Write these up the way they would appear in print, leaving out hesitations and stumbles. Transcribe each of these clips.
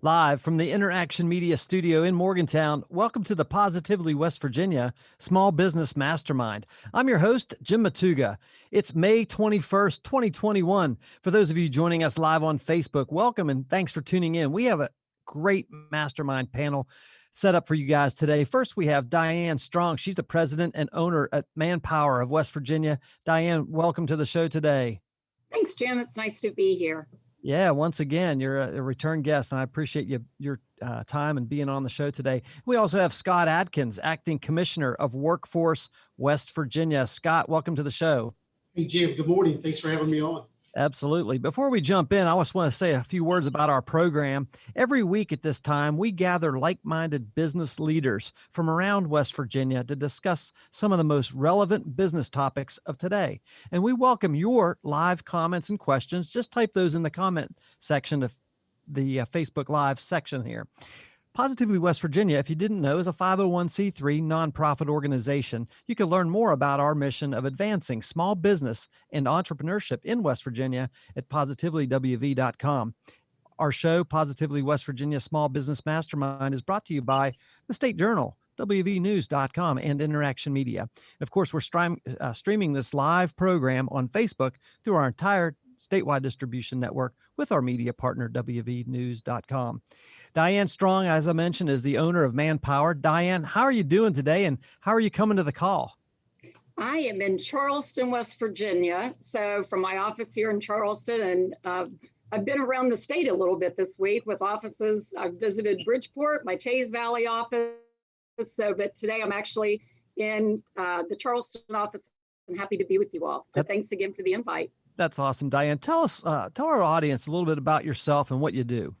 Live from the Interaction Media Studio in Morgantown, welcome to the Positively West Virginia Small Business Mastermind. I'm your host, Jim Matuga. It's May 21st, 2021. For those of you joining us live on Facebook, welcome and thanks for tuning in. We have a great mastermind panel set up for you guys today. First, we have Diane Strong. She's the president and owner at Manpower of West Virginia. Diane, welcome to the show today. Thanks, Jim. It's nice to be here. Yeah, once again, you're a return guest, and I appreciate your time and being on the show today. We also have Scott Adkins, Acting Commissioner of Workforce, West Virginia. Scott, welcome to the show. Hey, Jim. Good morning. Thanks for having me on. Absolutely. Before we jump in, I just want to say a few words about our program. Every week at this time, we gather like-minded business leaders from around West Virginia to discuss some of the most relevant business topics of today. And we welcome your live comments and questions. Just type those in the comment section of the Facebook Live section here. Positively West Virginia, if you didn't know, is a 501c3 nonprofit organization. You can learn more about our mission of advancing small business and entrepreneurship in West Virginia at positivelywv.com. Our show, Positively West Virginia Small Business Mastermind, is brought to you by the State Journal, wvnews.com, and Interaction Media. And of course, we're streaming this live program on Facebook through our entire statewide distribution network with our media partner, wvnews.com. Diane Strong, as I mentioned, is the owner of Manpower. Diane, how are you doing today, and how are you coming to the call? I am in Charleston, West Virginia. So from my office here in Charleston, and I've been around the state a little bit this week with offices. I've visited Bridgeport, my Chase Valley office. But today I'm actually in the Charleston office and happy to be with you all. So thanks again for the invite. That's awesome, Diane. Tell our audience a little bit about yourself and what you do.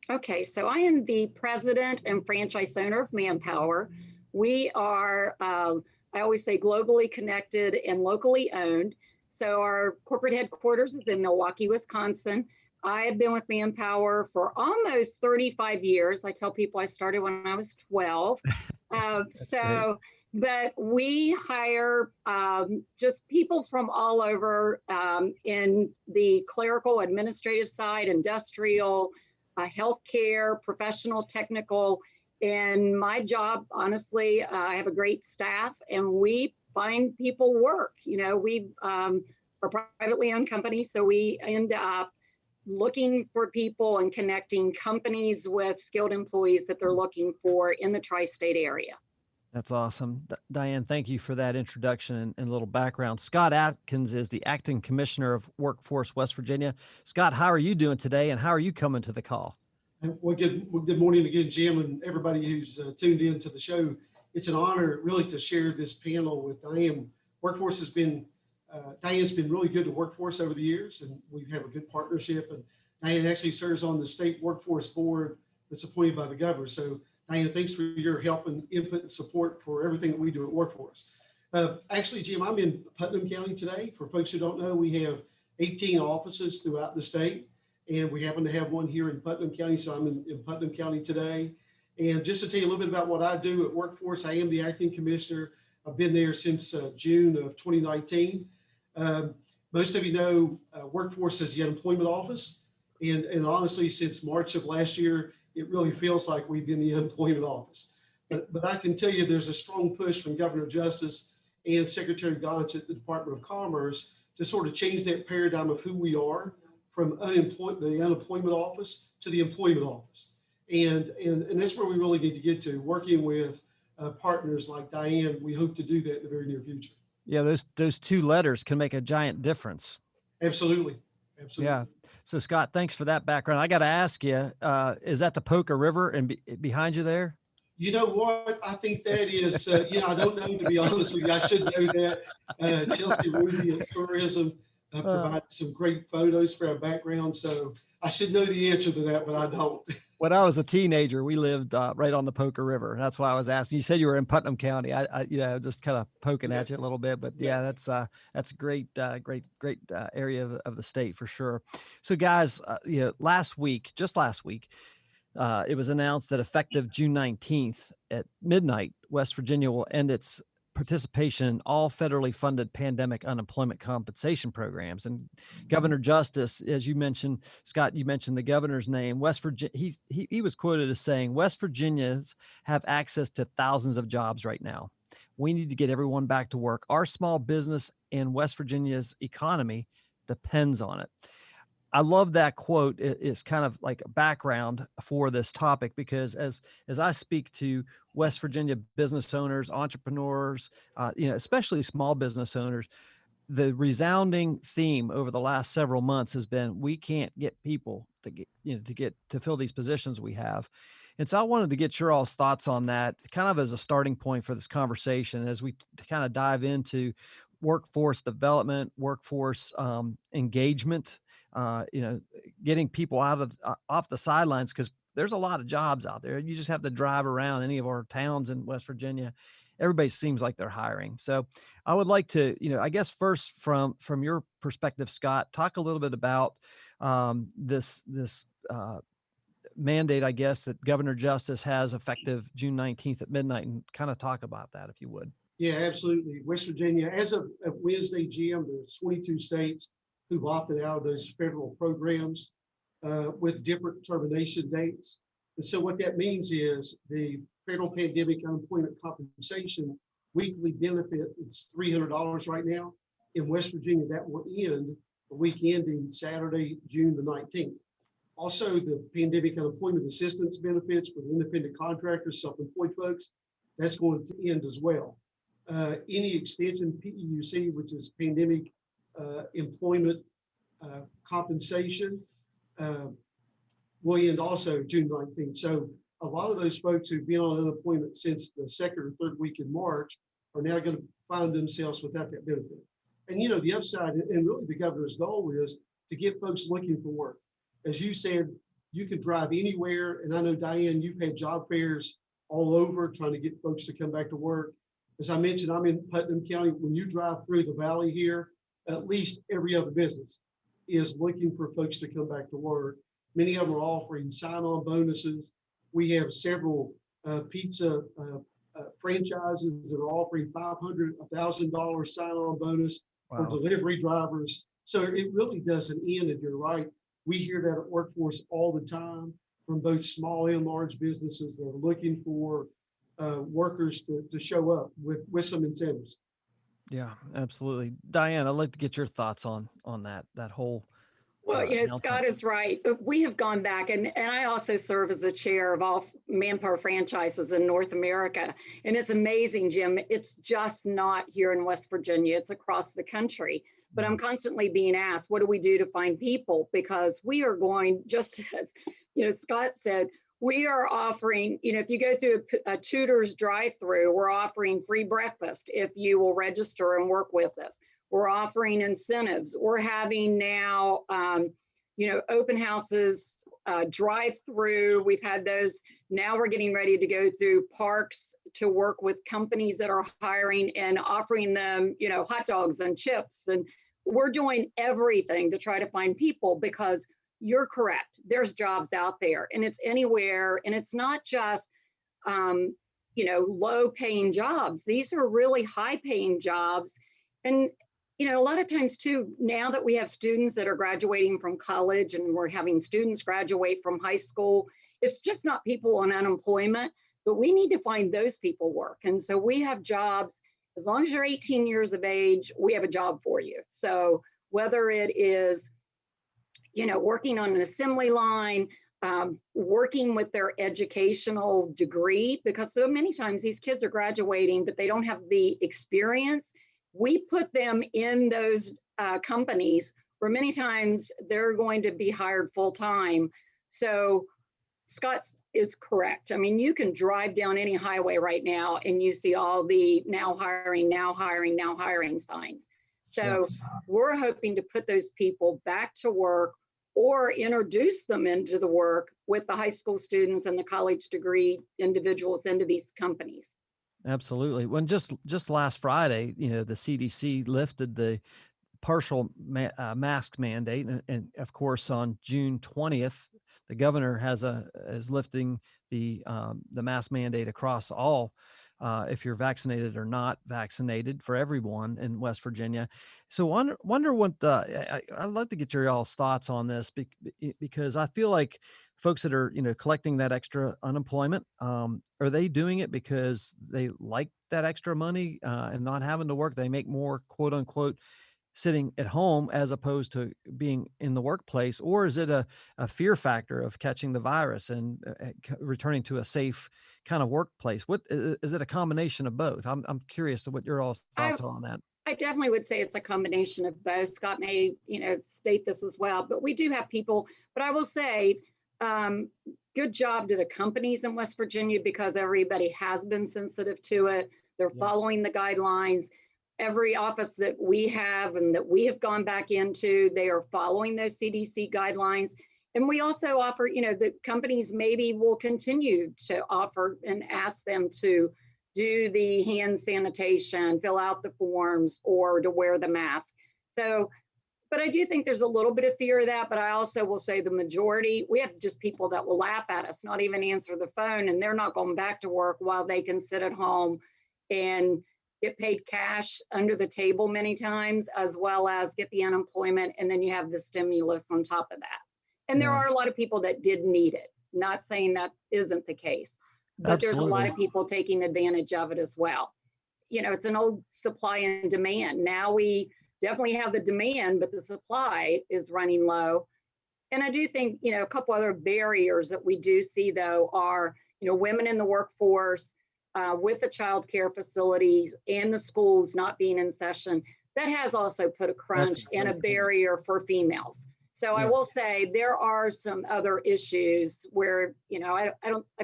Okay, so I am the president and franchise owner of Manpower. We are, I always say, globally connected and locally owned. So our corporate headquarters is in Milwaukee, Wisconsin. I have been with Manpower for almost 35 years. I tell people I started when I was 12. But we hire just people from all over in the clerical, administrative side, industrial, healthcare, professional, technical. And my job, honestly, I have a great staff and we find people work. You know, we are a privately owned company, so we end up looking for people and connecting companies with skilled employees that they're looking for in the tri-state area. That's awesome. Diane, thank you for that introduction and a little background. Scott Atkins is the Acting Commissioner of Workforce, West Virginia. Scott, how are you doing today, and how are you coming to the call? Well, good morning again, Jim, and everybody who's tuned in to the show. It's an honor, really, to share this panel with Diane. Workforce has been, Diane's been really good to Workforce over the years, and we have a good partnership. And Diane actually serves on the state workforce board that's appointed by the governor. So Diane, thanks for your help and input and support for everything that we do at Workforce. Actually, Jim, I'm in Putnam County today. For folks who don't know, we have 18 offices throughout the state, and we happen to have one here in Putnam County, so I'm in Putnam County today. And just to tell you a little bit about what I do at Workforce, I am the acting commissioner. I've been there since June of 2019. Most of you know Workforce is the unemployment office, and honestly, since March of last year, it really feels like we've been the unemployment office. But I can tell you there's a strong push from Governor Justice and Secretary Gotch at the Department of Commerce to sort of change that paradigm of who we are from the unemployment office to the employment office. And that's where we really need to get to, working with partners like Diane. We hope to do that in the very near future. Yeah, those two letters can make a giant difference. Absolutely. Yeah. So Scott, thanks for that background. I got to ask you, is that the Poca River and behind you there? You know what? I think that is, I don't know, to be honest with you. I should know that. Chelsea Ruby at Tourism provided some great photos for our background. So I should know the answer to that, but I don't. When I was a teenager, we lived right on the Poca River. That's why I was asking. You said you were in Putnam County. I just kind of poking at you a little bit, but yeah, that's a great area of the state for sure. So guys, last week, it was announced that effective June 19th at midnight, West Virginia will end its participation in all federally funded pandemic unemployment compensation programs. And Governor Justice, as you mentioned, Scott, you mentioned the governor's name, West Virginia, he was quoted as saying, West Virginians have access to thousands of jobs right now. We need to get everyone back to work. Our small business and West Virginia's economy depends on it. I love that quote. It's kind of like a background for this topic, because as I speak to West Virginia business owners, entrepreneurs, especially small business owners, the resounding theme over the last several months has been, we can't get people to fill these positions we have. And so I wanted to get your all's thoughts on that, kind of as a starting point for this conversation, as we kind of dive into workforce development, workforce engagement, getting people out of off the sidelines, because there's a lot of jobs out there. You just have to drive around any of our towns in West Virginia. Everybody seems like they're hiring. So I would like to, I guess first from your perspective, Scott, talk a little bit about this mandate, I guess, that Governor Justice has effective June 19th at midnight, and kind of talk about that, if you would. Yeah, absolutely. West Virginia, as of Wednesday, Jim, there's 22 states who've opted out of those federal programs with different termination dates. And so what that means is the federal pandemic unemployment compensation weekly benefit, it's $300 right now. In West Virginia, that will end the week ending Saturday, June the 19th. Also, the pandemic unemployment assistance benefits for the independent contractors, self-employed folks, that's going to end as well. Any extension, PEUC, which is pandemic employment compensation, will end also June 19th. So a lot of those folks who've been on unemployment since the second or third week in March are now going to find themselves without that benefit. And the upside, and really the governor's goal, is to get folks looking for work. As you said, you could drive anywhere. And I know, Diane, you've had job fairs all over trying to get folks to come back to work. As I mentioned, I'm in Putnam County. When you drive through the valley here, at least every other business is looking for folks to come back to work. Many of them are offering sign-on bonuses. We have several pizza franchises that are offering $500, $1,000 sign-on bonus for delivery drivers. So it really doesn't end, and you're right. We hear that at Workforce all the time from both small and large businesses that are looking for workers to show up with some incentives. Yeah, absolutely. Diane, I'd like to get your thoughts on that whole. Well, Scott is right. We have gone back, and I also serve as the chair of all manpower franchises in North America. And it's amazing, Jim. It's just not here in West Virginia. It's across the country. But I'm constantly being asked, what do we do to find people? Because we are going, just as Scott said, we are offering, if you go through a Tudor's drive-through, we're offering free breakfast if you will register and work with us. We're offering incentives. We're having now, open houses, drive-through. We've had those. Now we're getting ready to go through parks to work with companies that are hiring and offering them, hot dogs and chips. And we're doing everything to try to find people, because you're correct. There's jobs out there, and it's anywhere. And it's not just, low-paying jobs. These are really high-paying jobs. And a lot of times too, now that we have students that are graduating from college and we're having students graduate from high school, it's just not people on unemployment, but we need to find those people work. And so we have jobs, as long as you're 18 years of age, we have a job for you. So whether it is, working on an assembly line, working with their educational degree, because so many times these kids are graduating, but they don't have the experience. We put them in those companies where many times they're going to be hired full time. So Scott is correct. I mean, you can drive down any highway right now and you see all the now hiring, now hiring, now hiring signs. So we're hoping to put those people back to work or introduce them into the work with the high school students and the college degree individuals into these companies. Absolutely. When just last Friday, the CDC lifted the partial mask mandate, and of course on June 20th, the governor is lifting the mask mandate across all if you're vaccinated or not vaccinated for everyone in West Virginia. So wonder what I'd love to get your y'all's thoughts on this because I feel like folks that are, collecting that extra unemployment, are they doing it because they like that extra money and not having to work? They make more, quote unquote, sitting at home as opposed to being in the workplace, or is it a fear factor of catching the virus and returning to a safe kind of workplace? What is it? A combination of both? I'm curious to what your all's I, thoughts are on that. I definitely would say it's a combination of both. Scott may, state this as well, but we do have people, but I will say, um, good job to the companies in West Virginia because everybody has been sensitive to it. They're Yeah. following the guidelines. Every office that we have and that we have gone back into, they are following those CDC guidelines. And we also offer, the companies maybe will continue to offer and ask them to do the hand sanitation, fill out the forms, or to wear the mask. So, but I do think there's a little bit of fear of that. But I also will say the majority, we have just people that will laugh at us, not even answer the phone, and they're not going back to work while they can sit at home and get paid cash under the table many times, as well as get the unemployment. And then you have the stimulus on top of that. And there Yeah, are a lot of people that did need it. Not saying that isn't the case, but there's a lot absolutely. of people taking advantage of it as well. It's an old supply and demand. Now we definitely have the demand, but the supply is running low. And I do think, a couple other barriers that we do see though are, women in the workforce, with the child care facilities and the schools not being in session. That has also put a That's a crunch and a great point. barrier for females. So I Yeah. will say there are some other issues where, I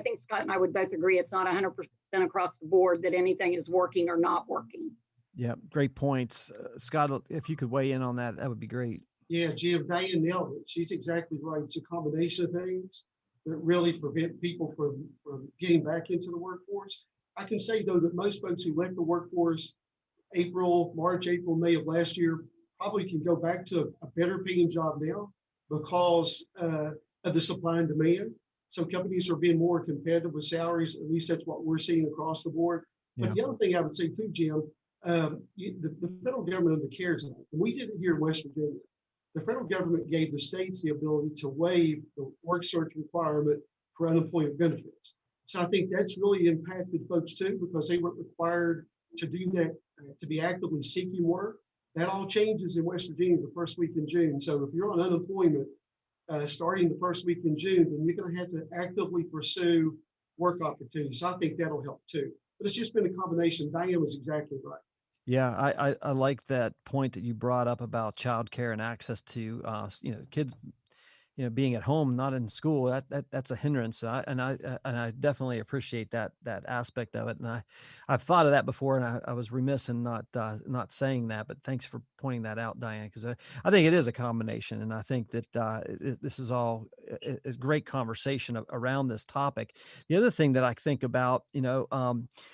think Scott and I would both agree it's not 100% across the board that anything is working or not working. Yeah, great points. Scott, if you could weigh in on that, that would be great. Yeah, Jim, Diane nailed it. She's exactly right. It's a combination of things that really prevent people from getting back into the workforce. I can say, though, that most folks who left the workforce March, April, May of last year probably can go back to a better paying job now because of the supply and demand. So companies are being more competitive with salaries. At least that's what we're seeing across the board. But Yeah. the other thing I would say too, Jim, the federal government of the CARES Act, and we did it here in West Virginia. The federal government gave the states the ability to waive the work search requirement for unemployment benefits. So I think that's really impacted folks too, because they weren't required to do that, to be actively seeking work. That all changes in West Virginia the first week in June. So if you're on unemployment starting the first week in June, then you're going to have to actively pursue work opportunities. So I think that'll help too. But it's just been a combination. Diane was exactly right. Yeah, I like that point that you brought up about childcare and access to kids, being at home, not in school. That's a hindrance. And I definitely appreciate that aspect of it. And I've thought of that before, and I was remiss in not saying that. But thanks for pointing that out, Diane, because I think it is a combination, and I think that this is all a great conversation around this topic. The other thing that I think about, I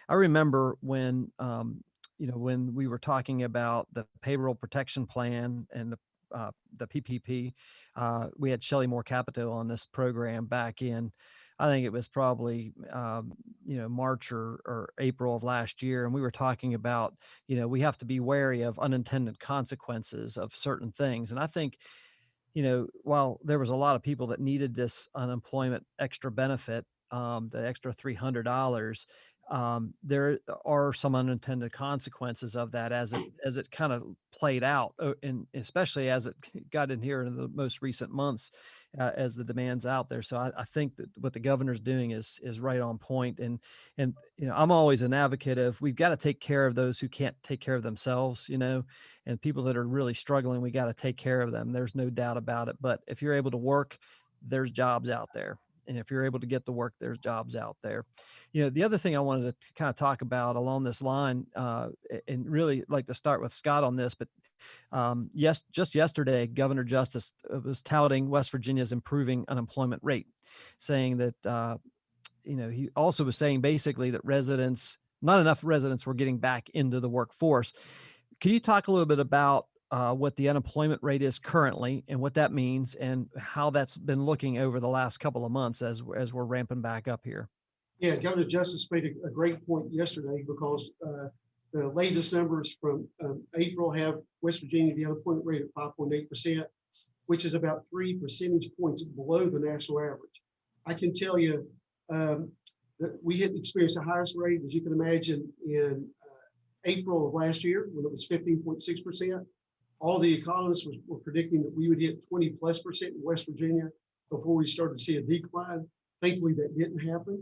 remember when we were talking about the payroll protection plan and the PPP. We had Shelley Moore Capito on this program back in, I think it was probably, March or April of last year. And we were talking about, we have to be wary of unintended consequences of certain things. And I think, while there was a lot of people that needed this unemployment extra benefit, the extra $300, there are some unintended consequences of that as it kind of played out, and especially as it got in here in the most recent months, as the demands out there. So I think that what the governor's doing is right on point. And I'm always an advocate of we've got to take care of those who can't take care of themselves, and people that are really struggling. We got to take care of them. There's no doubt about it. But if you're able to work, there's jobs out there. And if you're able to get the work, there's jobs out there. The other thing I wanted to kind of talk about along this line, and really like to start with Scott on this, but just yesterday, Governor Justice was touting West Virginia's improving unemployment rate, saying that, he also was saying basically that not enough residents were getting back into the workforce. Can you talk a little bit about what the unemployment rate is currently and what that means and how that's been looking over the last couple of months as we're ramping back up here? Yeah, Governor Justice made a great point yesterday because the latest numbers from April have West Virginia, the unemployment rate at 5.8%, which is about 3 percentage points below the national average. I can tell you that we had experienced the highest rate, as you can imagine, in April of last year when it was 15.6%. All the economists were predicting that we would hit 20+% in West Virginia before we started to see a decline. Thankfully, that didn't happen.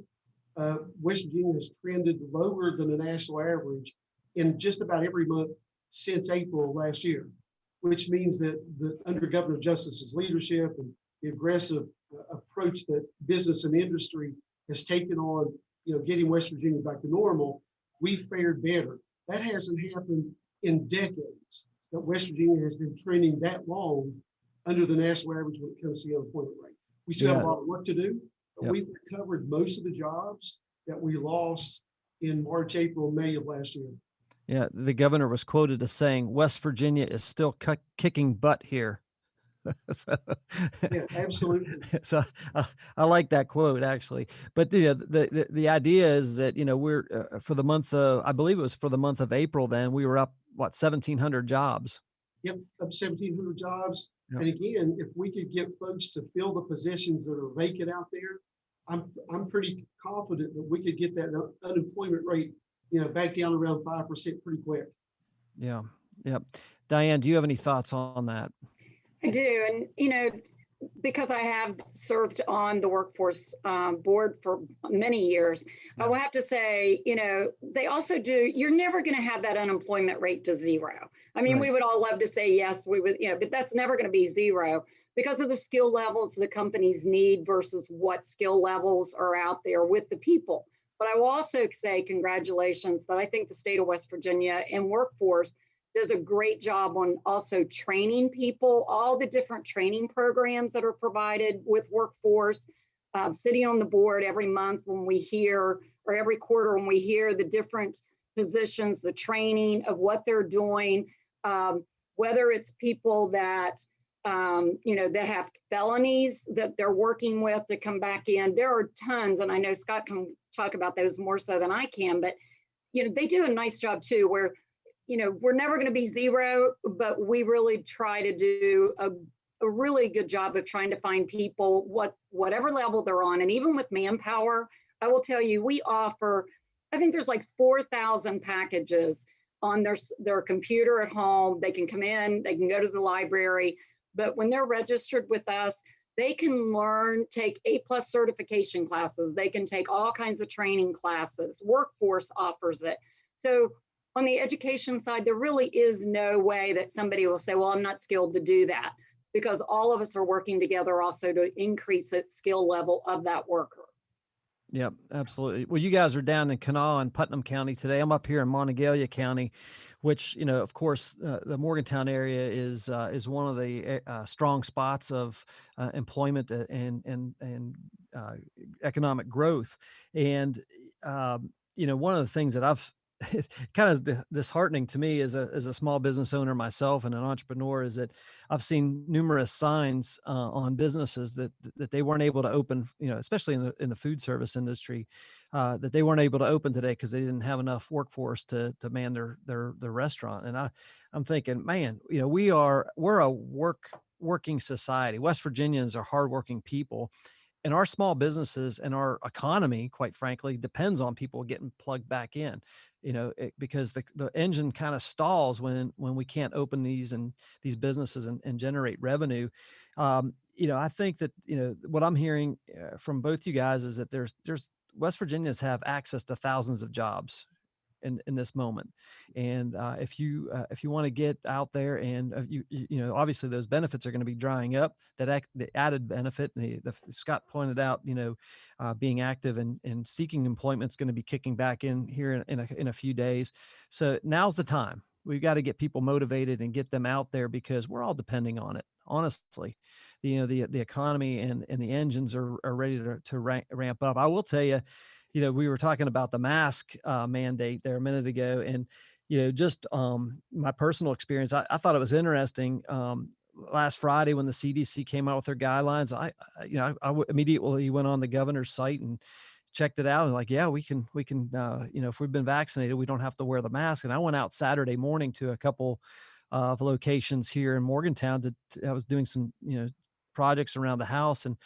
West Virginia has trended lower than the national average in just about every month since April of last year, which means that under Governor Justice's leadership and the aggressive approach that business and industry has taken on, getting West Virginia back to normal, we fared better. That hasn't happened in decades, that West Virginia has been trending that long under the national average when it comes to the unemployment rate. We still have a lot of work to do, but we've recovered most of the jobs that we lost in March, April, May of last year. Yeah, the governor was quoted as saying, West Virginia is still kicking butt here. So, yeah, absolutely. So I like that quote actually, but the idea is that we're for the month of, I believe it was for the month of April. Then we were up 1,700 jobs. Yep, up 1,700 jobs. Yep. And again, if we could get folks to fill the positions that are vacant out there, I'm pretty confident that we could get that unemployment rate back down around 5% pretty quick. Yeah, Diane, do you have any thoughts on that? I do. And, because I have served on the workforce board for many years, I will have to say, they also do, you're never going to have that unemployment rate to zero. I mean, Right. We would all love to say, yes, we would, but that's never going to be zero because of the skill levels the companies need versus what skill levels are out there with the people. But I will also say congratulations, but I think the state of West Virginia and workforce does a great job on also training people, all the different training programs that are provided with workforce, sitting on the board every month when we hear, or every quarter when we hear the different positions, the training of what they're doing, whether it's people that, that have felonies that they're working with to come back in. There are tons, and I know Scott can talk about those more so than I can, but, they do a nice job too, where we're never going to be zero, but we really try to do a really good job of trying to find people, whatever level they're on. And even with manpower, I will tell you, we offer, I think there's like 4,000 packages on their computer at home. They can come in, they can go to the library, but when they're registered with us, they can take A+ certification classes. They can take all kinds of training classes. Workforce offers it. So on the education side, there really is no way that somebody will say, well, I'm not skilled to do that, because all of us are working together also to increase the skill level of that worker. Yep, absolutely. Well, you guys are down in Kanawha and Putnam County today. I'm up here in Monongalia County, which, of course, the Morgantown area is one of the strong spots of employment and economic growth. And, one of the things that I've kind of disheartening to me as a small business owner myself and an entrepreneur is that I've seen numerous signs on businesses that they weren't able to open, especially in the food service industry, that they weren't able to open today because they didn't have enough workforce to man their restaurant. And I'm thinking, man, we're a working society. West Virginians are hardworking people. And our small businesses and our economy, quite frankly, depends on people getting plugged back in, because the engine kind of stalls when we can't open these businesses and generate revenue. I think that, what I'm hearing from both you guys is that there's West Virginians have access to thousands of jobs in this moment. And if you want to get out there and obviously those benefits are going to be drying up, the added benefit, Scott pointed out, being active and seeking employment is going to be kicking back in here in a few days. So now's the time. We've got to get people motivated and get them out there because we're all depending on it. Honestly, the economy and the engines are ready to ramp up. I will tell you, we were talking about the mask mandate there a minute ago, and just my personal experience, I thought it was interesting. Last Friday when the CDC came out with their guidelines, I immediately went on the governor's site and checked it out and like, yeah, we can, if we've been vaccinated, we don't have to wear the mask. And I went out Saturday morning to a couple of locations here in Morgantown I was doing some, projects around the house, and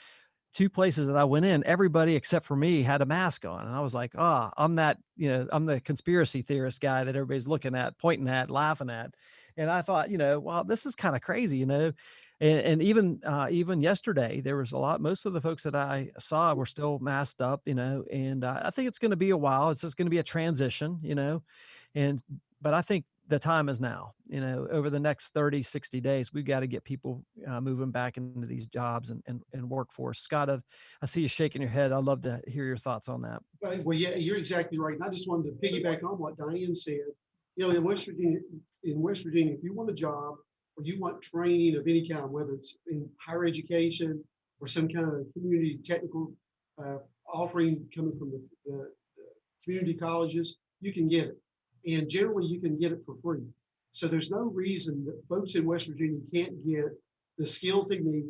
two places that I went in, everybody except for me had a mask on. And I was like, oh, I'm the conspiracy theorist guy that everybody's looking at, pointing at, laughing at. And I thought, well, this is kind of crazy, and even yesterday, there was most of the folks that I saw were still masked up, and I think it's going to be a while. It's just going to be a transition, but I think the time is now, over the next 30, 60 days, we've got to get people moving back into these jobs and workforce. Scott, I see you shaking your head. I'd love to hear your thoughts on that. Right. Well, yeah, you're exactly right. And I just wanted to piggyback on what Diane said. In West Virginia, if you want a job or you want training of any kind, whether it's in higher education or some kind of community technical offering coming from the community colleges, you can get it. And generally you can get it for free. So there's no reason that folks in West Virginia can't get the skills they need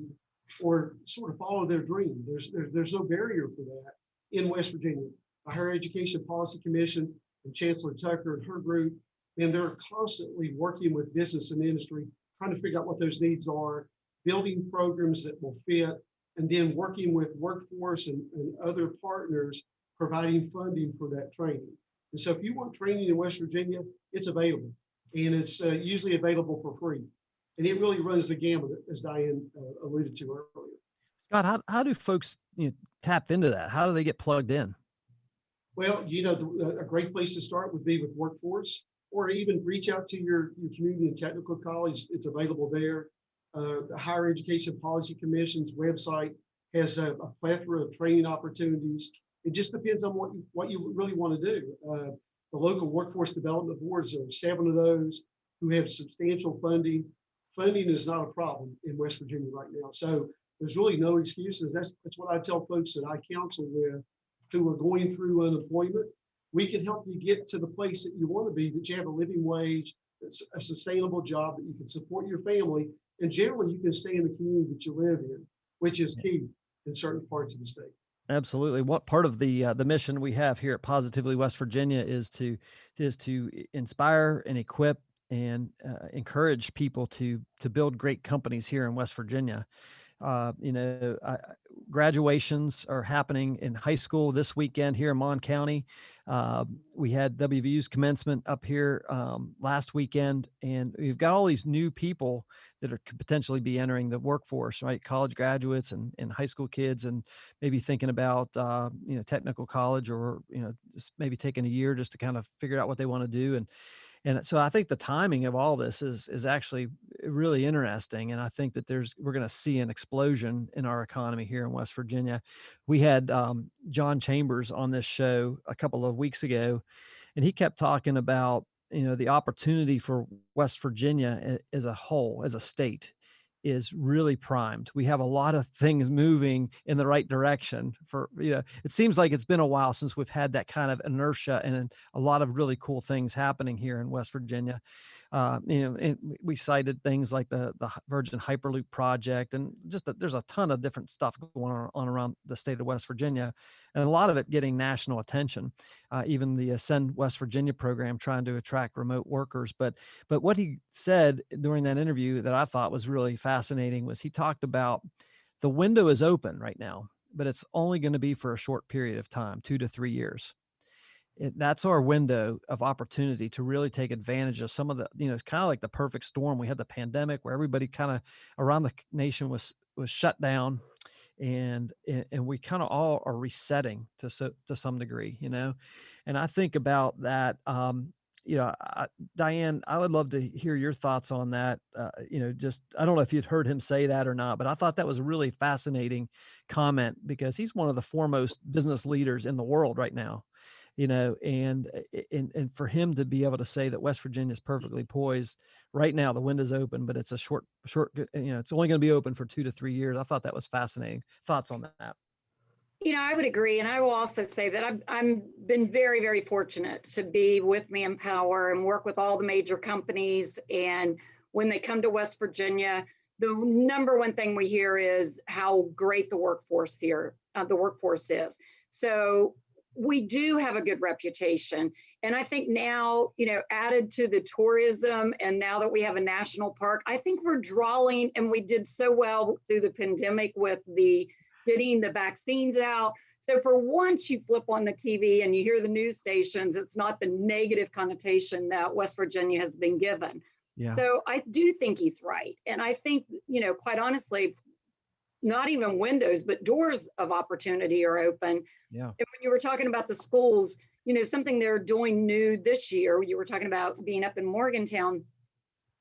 or sort of follow their dream. There's no barrier for that in West Virginia. The Higher Education Policy Commission and Chancellor Tucker and her group, and they're constantly working with business and industry, trying to figure out what those needs are, building programs that will fit, and then working with workforce and other partners, providing funding for that training. And so if you want training in West Virginia, it's available, and it's usually available for free. And it really runs the gamut, as Diane alluded to earlier. Scott, how do folks tap into that? How do they get plugged in? Well, a great place to start would be with workforce, or even reach out to your community and technical college. It's available there. The Higher Education Policy Commission's website has a plethora of training opportunities. It just depends on what you really want to do. The local workforce development boards, there are 7 of those who have substantial funding. Funding is not a problem in West Virginia right now. So there's really no excuses. That's what I tell folks that I counsel with who are going through unemployment. We can help you get to the place that you want to be, that you have a living wage, that's a sustainable job, that you can support your family, and generally you can stay in the community that you live in, which is key in certain parts of the state. Absolutely. What part of the mission we have here at Positively West Virginia is to inspire and equip and encourage people to build great companies here in West Virginia. Graduations are happening in high school this weekend here in Mon County. We had WVU's commencement up here last weekend, and we've got all these new people that could potentially be entering the workforce, right? College graduates and high school kids, and maybe thinking about, technical college, or, just maybe taking a year just to kind of figure out what they want to do. And so I think the timing of all this is actually really interesting. And I think that we're going to see an explosion in our economy here in West Virginia. We had John Chambers on this show a couple of weeks ago, and he kept talking about, the opportunity for West Virginia as a whole, as a state, is really primed. We have a lot of things moving in the right direction it seems like it's been a while since we've had that kind of inertia and a lot of really cool things happening here in West Virginia. And we cited things like the Virgin Hyperloop project, and just there's a ton of different stuff going on around the state of West Virginia, and a lot of it getting national attention. Even the Ascend West Virginia program trying to attract remote workers. But what he said during that interview that I thought was really fascinating was he talked about the window is open right now, but it's only going to be for a short period of time, 2 to 3 years. That's our window of opportunity to really take advantage of some of the, it's kind of like the perfect storm. We had the pandemic where everybody kind of around the nation was shut down, and we kind of all are resetting to some degree, and I think about that. Diane, I would love to hear your thoughts on that. Just, I don't know if you'd heard him say that or not, but I thought that was a really fascinating comment, because he's one of the foremost business leaders in the world right now, and for him to be able to say that West Virginia is perfectly poised right now, the window's open, but it's a short, it's only going to be open for 2 to 3 years. I thought that was fascinating. Thoughts on that? I would agree. And I will also say that I've been very, very fortunate to be with Manpower and work with all the major companies. And when they come to West Virginia, the number one thing we hear is how great the workforce is. So we do have a good reputation. And I think now, added to the tourism, and now that we have a national park, I think we're drawing, and we did so well through the pandemic with getting the vaccines out. So for once you flip on the TV and you hear the news stations, it's not the negative connotation that West Virginia has been given. Yeah. So I do think he's right. And I think, quite honestly, not even windows, but doors of opportunity are open. Yeah. And when you were talking about the schools, something they're doing new this year, you were talking about being up in Morgantown,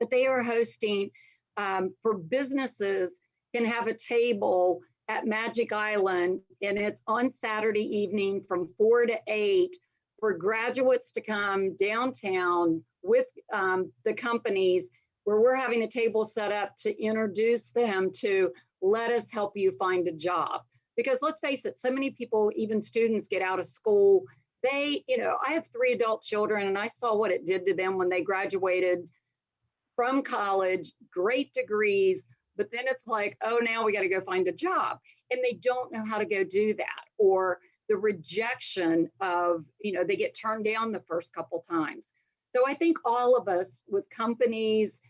but they are hosting for businesses can have a table at Magic Island, and it's on Saturday evening from 4 to 8 for graduates to come downtown with the companies, where we're having a table set up to introduce them to let us help you find a job. Because let's face it, so many people, even students, get out of school. I have 3 adult children, and I saw what it did to them when they graduated from college, great degrees, but then it's like, oh, now we got to go find a job. And they don't know how to go do that. Or the rejection of, they get turned down the first couple times. So I think all of us with companies,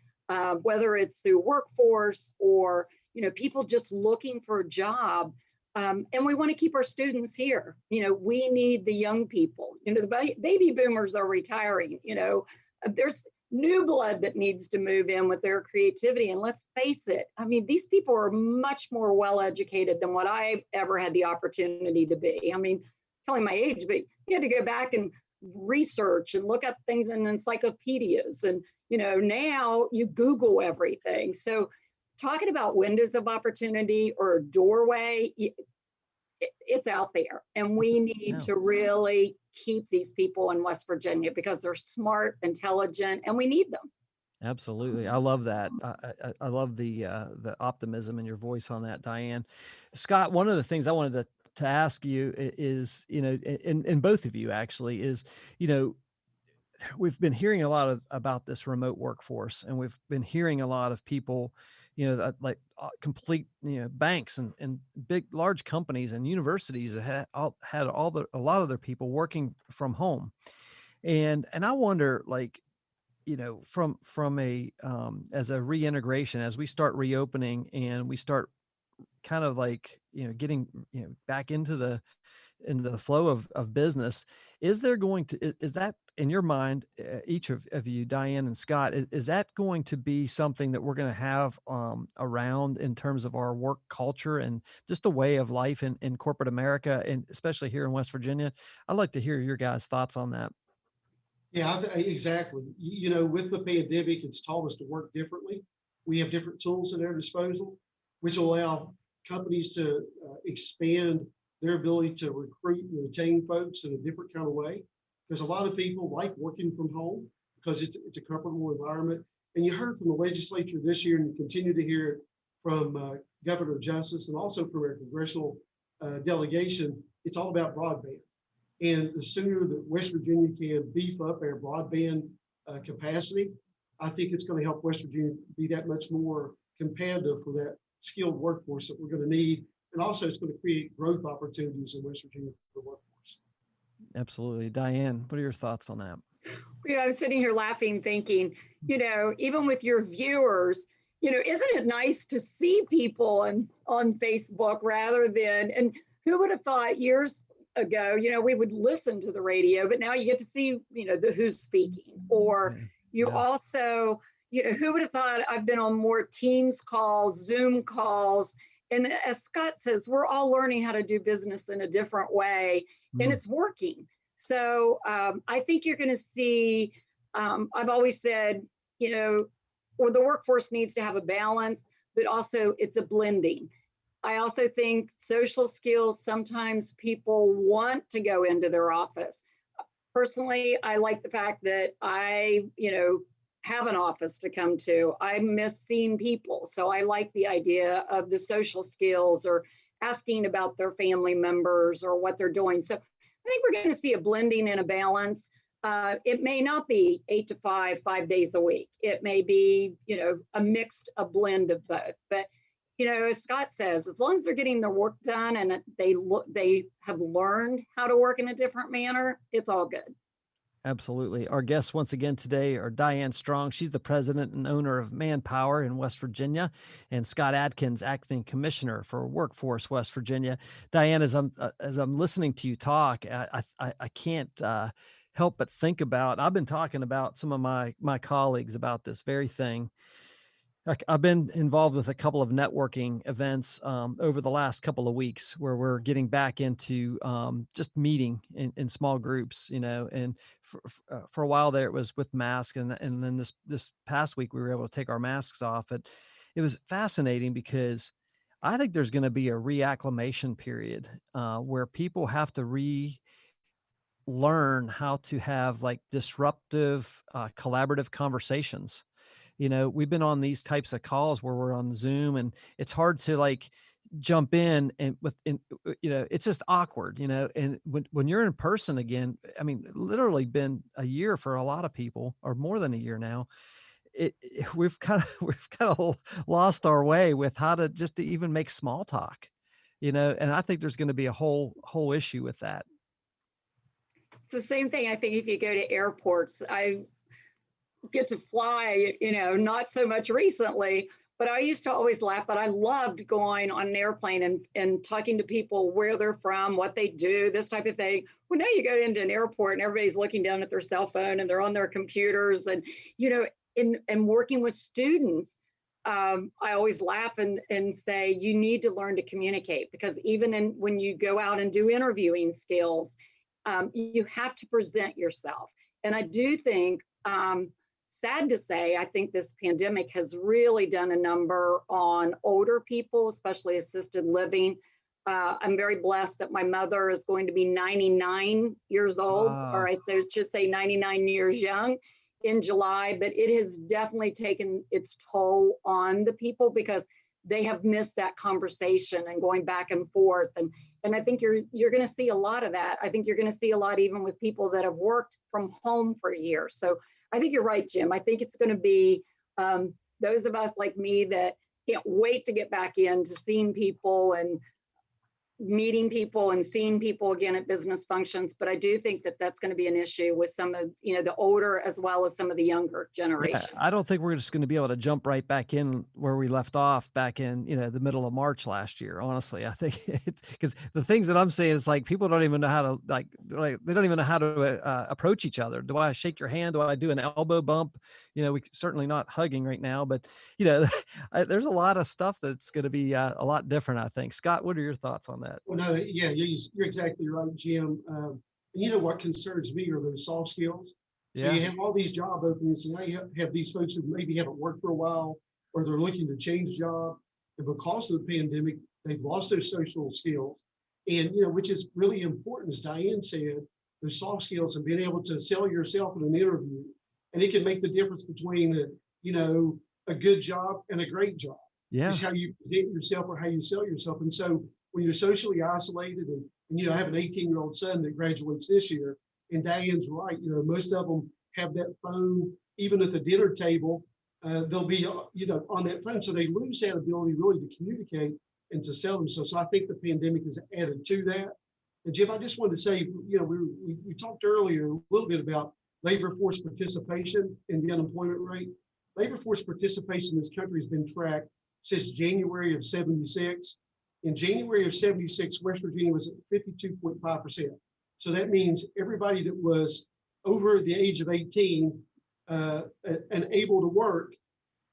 whether it's through workforce or, people just looking for a job, and we want to keep our students here. We need the young people. The baby boomers are retiring. There's new blood that needs to move in with their creativity. And let's face it, these people are much more well-educated than what I ever had the opportunity to be. Telling my age, but you had to go back and research and look up things in encyclopedias. And, now you Google everything. So talking about windows of opportunity or a doorway, it's out there. And we need to really keep these people in West Virginia because they're smart, intelligent, and we need them. Absolutely. I love that. I love the optimism in your voice on that, Diane. Scott, one of the things I wanted to ask you is, and both of you actually, is, we've been hearing a lot about this remote workforce, and we've been hearing a lot of people, like complete, banks and big, large companies and universities that had a lot of their people working from home. And I wonder, like, from a, as a reintegration, as we start reopening and we start kind of like, getting, back into the flow of business, is that in your mind, each of you, Diane and Scott, is that going to be something that we're going to have around in terms of our work culture and just the way of life in corporate America, and especially here in West Virginia? I'd like to hear your guys' thoughts on that. Yeah, exactly. With the pandemic, it's taught us to work differently. We have different tools at our disposal, which will allow companies to expand their ability to recruit and retain folks in a different kind of way. Because a lot of people like working from home because it's a comfortable environment. And you heard from the legislature this year, and you continue to hear it from Governor Justice and also from our congressional delegation. It's all about broadband. And the sooner that West Virginia can beef up our broadband capacity, I think it's going to help West Virginia be that much more competitive for that skilled workforce that we're going to need. And also it's going to create growth opportunities in West Virginia for the workforce. Absolutely. Diane, what are your thoughts on that? I was sitting here laughing, thinking, even with your viewers, isn't it nice to see people on Facebook rather than, and who would have thought years ago, we would listen to the radio, but now you get to see, who's speaking, or you also, who would have thought I've been on more Teams calls, Zoom calls. And as Scott says, we're all learning how to do business in a different way, and it's working. So I think you're going to see, I've always said, or the workforce needs to have a balance, but also it's a blending. I also think social skills, sometimes people want to go into their office. Personally, I like the fact that I, have an office to come to. I miss seeing people. So I like the idea of the social skills or asking about their family members or what they're doing. So I think we're going to see a blending and a balance. It may not be 8 to 5, 5 days a week. It may be, a blend of both. But as Scott says, as long as they're getting their work done and they have learned how to work in a different manner, it's all good. Absolutely. Our guests once again today are Diane Strong. She's the president and owner of Manpower in West Virginia, and Scott Adkins, acting commissioner for Workforce West Virginia. Diane, as I'm listening to you talk, I can't help but think about. I've been talking about some of my colleagues about this very thing. I've been involved with a couple of networking events over the last couple of weeks where we're getting back into just meeting in small groups, and for a while there it was with masks, and then this past week we were able to take our masks off. It was fascinating because I think there's going to be a reacclimation period where people have to relearn how to have like disruptive, collaborative conversations. We've been on these types of calls where we're on Zoom, and it's hard to like jump in and it's just awkward, and when you're in person again, I mean, literally been a year for a lot of people, or more than a year now. We've kind of lost our way with how to just to even make small talk, and I think there's going to be a whole issue with that. It's the same thing. I think if you go to airports, I get to fly, not so much recently, but I used to always laugh, but I loved going on an airplane and talking to people where they're from, what they do, this type of thing. Well, now you go into an airport and everybody's looking down at their cell phone and they're on their computers and, and working with students. I always laugh and say, you need to learn to communicate, because even when you go out and do interviewing skills, you have to present yourself. And I do think, sad to say, I think this pandemic has really done a number on older people, especially assisted living. I'm very blessed that my mother is going to be 99 years old, or I should say 99 years young in July, but it has definitely taken its toll on the people because they have missed that conversation and going back and forth. And I think you're going to see a lot of that. I think you're going to see a lot even with people that have worked from home for a year. So I think you're right, Jim. I think it's going to be those of us like me that can't wait to get back into seeing people and meeting people and seeing people again at business functions. But I do think that that's going to be an issue with some of, the older as well as some of the younger generation. Yeah, I don't think we're just going to be able to jump right back in where we left off back in, the middle of March last year. Honestly, I think because the things that I'm saying, it's like people don't even know how to they don't even know how to approach each other. Do I shake your hand? Do I do an elbow bump? We certainly not hugging right now, but there's a lot of stuff that's going to be a lot different, I think. Scott, what are your thoughts on that? Well, no, yeah, you're exactly right, Jim. What concerns me are those soft skills. So you have all these job openings, and now you have these folks who maybe haven't worked for a while, or they're looking to change job. And because of the pandemic, they've lost those social skills. And, which is really important, as Diane said, those soft skills and being able to sell yourself in an interview. And it can make the difference between, a good job and a great job. Yeah. It's how you present yourself or how you sell yourself. And so when you're socially isolated and I have an 18-year-old son that graduates this year, and Diane's right, most of them have that phone, even at the dinner table, they'll be, on that phone. So they lose that ability really to communicate and to sell themselves. So I think the pandemic has added to that. And Jim, I just wanted to say, we talked earlier a little bit about labor force participation and the unemployment rate. Labor force participation in this country has been tracked since January of 76. In January of 76, West Virginia was at 52.5%. So that means everybody that was over the age of 18 and able to work